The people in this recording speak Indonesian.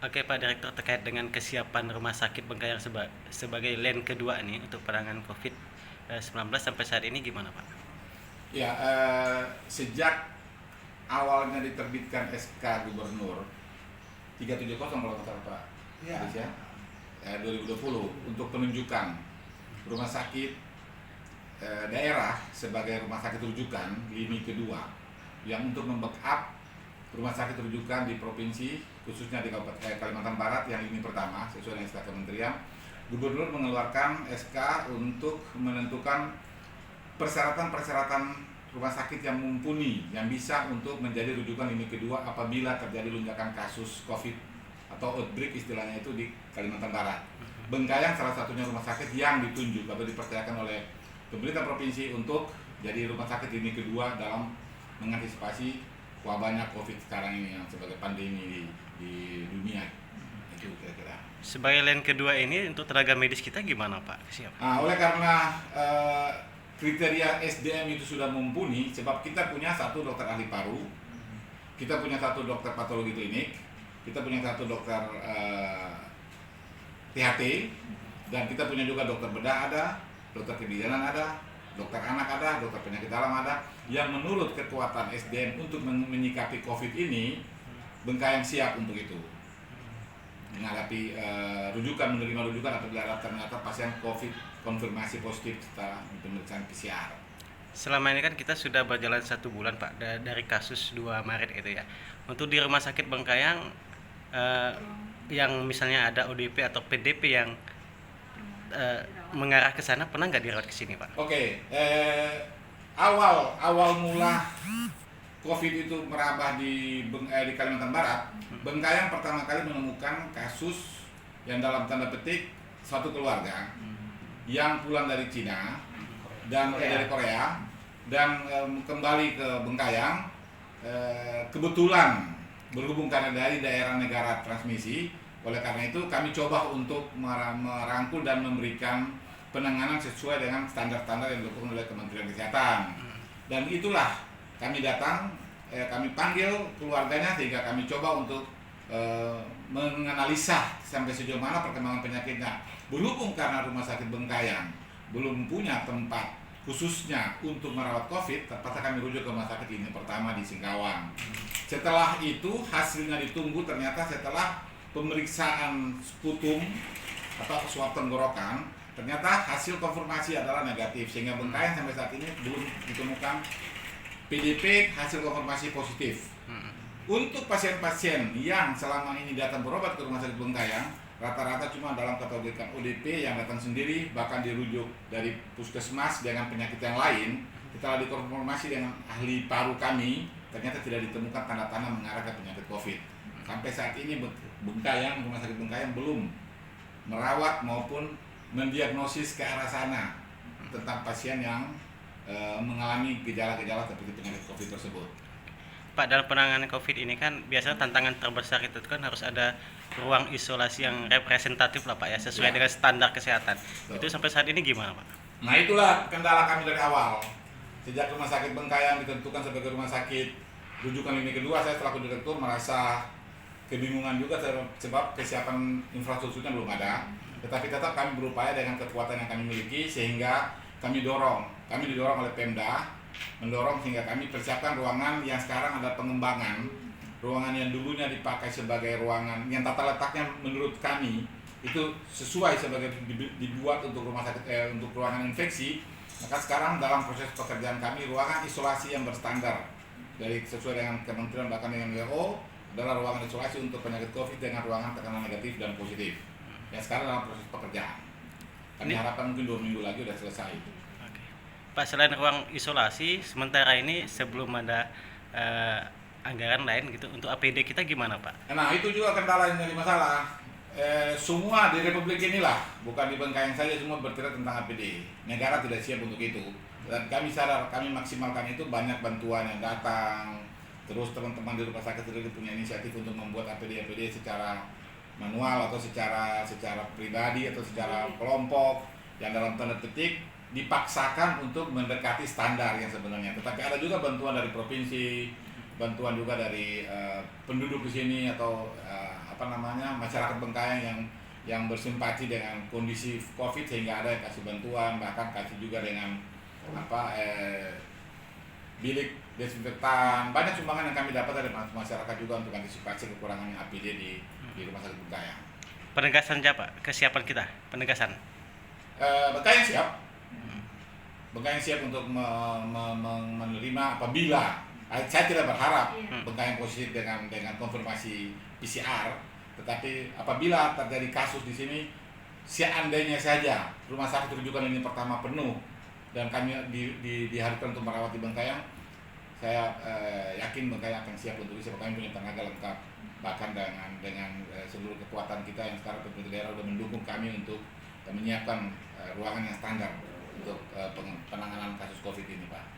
Oke Pak Direktur, terkait dengan kesiapan Rumah Sakit Bengkayang sebagai lane kedua nih untuk penanganan COVID-19 sampai saat ini gimana Pak? Ya, sejak awalnya diterbitkan SK Gubernur 370 kalau nggak salah Pak, Ya. 2020 untuk penunjukan rumah sakit daerah sebagai rumah sakit rujukan lini kedua yang untuk membackup rumah sakit rujukan di provinsi, khususnya di Kalimantan Barat yang lini pertama sesuai dengan SK Kementerian. Gubernur mengeluarkan SK untuk menentukan persyaratan-persyaratan rumah sakit yang mumpuni yang bisa untuk menjadi rujukan lini kedua apabila terjadi lonjakan kasus COVID atau outbreak istilahnya itu di Kalimantan Barat. Bengkayang salah satunya rumah sakit yang ditunjuk atau dipercayakan oleh pemerintah provinsi untuk jadi rumah sakit lini kedua dalam mengantisipasi wabahnya COVID sekarang ini yang sebagai pandemi di dunia. Itu kira-kira. Sebagai lane kedua ini untuk tenaga medis kita gimana Pak? Siap. Oleh karena kriteria SDM itu sudah mumpuni, sebab kita punya satu dokter ahli paru, kita punya satu dokter patologi klinik, kita punya satu dokter THT, dan kita punya juga dokter bedah ada, dokter kebidanan ada, dokter anak ada, dokter penyakit dalam ada, yang menurut kekuatan SDM untuk menyikapi COVID ini, Bengkayang siap untuk itu. Menghadapi menerima rujukan apabila ternyata pasien COVID konfirmasi positif setelah pemeriksaan PCR. Selama ini kan kita sudah berjalan 1 bulan Pak dari kasus 2 Maret itu ya. Untuk di Rumah Sakit Bengkayang yang misalnya ada ODP atau PDP yang mengarah ke sana, pernah nggak dirawat ke sini Pak? Oke, awal mula COVID itu merambah di Kalimantan Barat, Bengkayang pertama kali menemukan kasus yang dalam tanda petik suatu keluarga yang pulang dari Cina dan dari Korea dan kembali ke Bengkayang, kebetulan berhubung karena dari daerah negara transmisi. Oleh karena itu kami coba untuk merangkul dan memberikan penanganan sesuai dengan standar-standar yang dilakukan oleh Kementerian Kesehatan. Dan itulah kami datang, kami panggil keluarganya sehingga kami coba untuk menganalisa sampai sejauh mana perkembangan penyakitnya. Berhubung karena Rumah Sakit Bengkayang belum punya tempat khususnya untuk merawat COVID, terpaksa kami rujuk ke rumah sakit ini pertama di Singkawang. Setelah itu hasilnya ditunggu, ternyata setelah pemeriksaan sputum atau swab tenggorokan, ternyata hasil konfirmasi adalah negatif, sehingga Bengkayang sampai saat ini belum ditemukan PDP hasil konfirmasi positif. Untuk pasien-pasien yang selama ini datang berobat ke Rumah Sakit Bengkayang, rata-rata cuma dalam kategori ODP yang datang sendiri, bahkan dirujuk dari puskesmas dengan penyakit yang lain. Setelah dikonfirmasi dengan ahli paru kami, ternyata tidak ditemukan tanda-tanda mengarah ke penyakit COVID. Sampai saat ini Bengkayang, Rumah Sakit Bengkayang belum merawat maupun mendiagnosis ke arah sana tentang pasien yang mengalami gejala-gejala seperti penyakit COVID tersebut. Pak, dalam penanganan COVID ini kan biasanya tantangan terbesar itu kan harus ada ruang isolasi yang representatif lah Pak ya, sesuai dengan standar kesehatan. Betul. Itu sampai saat ini gimana Pak? Nah itulah kendala kami dari awal. Sejak Rumah Sakit Bengkayang ditentukan sebagai rumah sakit rujukan lini kedua, saya selaku direktur merasa kebingungan juga sebab kesiapan infrastrukturnya belum ada. Tetapi tetap kami berupaya dengan kekuatan yang kami miliki sehingga kami didorong oleh Pemda, mendorong sehingga kami persiapkan ruangan yang sekarang ada pengembangan. Ruangan yang dulunya dipakai sebagai ruangan yang tata letaknya menurut kami itu sesuai sebagai dibuat untuk rumah sakit untuk ruangan infeksi, maka sekarang dalam proses pekerjaan kami ruangan isolasi yang berstandar dari sesuai dengan kementerian bahkan dengan WHO adalah ruangan isolasi untuk penyakit COVID dengan ruangan tekanan negatif dan positif. Yang sekarang dalam proses pekerjaan. Kami harapkan mungkin 2 minggu lagi sudah selesai. Oke. Pak, selain ruang isolasi, sementara ini sebelum ada anggaran lain gitu untuk APD kita gimana Pak? Nah itu juga kendala yang jadi masalah. Semua di Republik inilah, bukan di Bengkayang saja, semua berteriak tentang APD. Negara tidak siap untuk itu. Dan kami sadar, kami maksimalkan itu, banyak bantuan yang datang. Terus teman-teman di rumah sakit sendiri punya inisiatif untuk membuat APD secara manual atau secara pribadi atau secara kelompok yang dalam tanda petik dipaksakan untuk mendekati standar yang sebenarnya. Tetapi ada juga bantuan dari provinsi, bantuan juga dari penduduk di sini atau masyarakat Bengkayang yang bersimpati dengan kondisi COVID sehingga ada yang kasih bantuan, bahkan kasih juga dengan bilik desinfektan. Banyak sumbangan yang kami dapat dari masyarakat juga untuk antisipasi kekurangan APD di Rumah Sakit Bengkayang. Penegasan siapa? Kesiapan kita, penegasan. Bengkayang siap. Bengkayang siap untuk menerima apabila saya tidak berharap Bengkayang positif dengan konfirmasi PCR, tetapi apabila terjadi kasus di sini, seandainya saja rumah sakit rujukan ini pertama penuh dan kami diharuskan untuk merawat di Bengkayang, saya yakin Bengkayang akan siap untuk itu. Kami punya tenaga lengkap, bahkan dengan seluruh kekuatan kita yang sekarang pemerintah daerah sudah mendukung kami untuk menyiapkan ruangan yang standar untuk penanganan kasus COVID ini, Pak.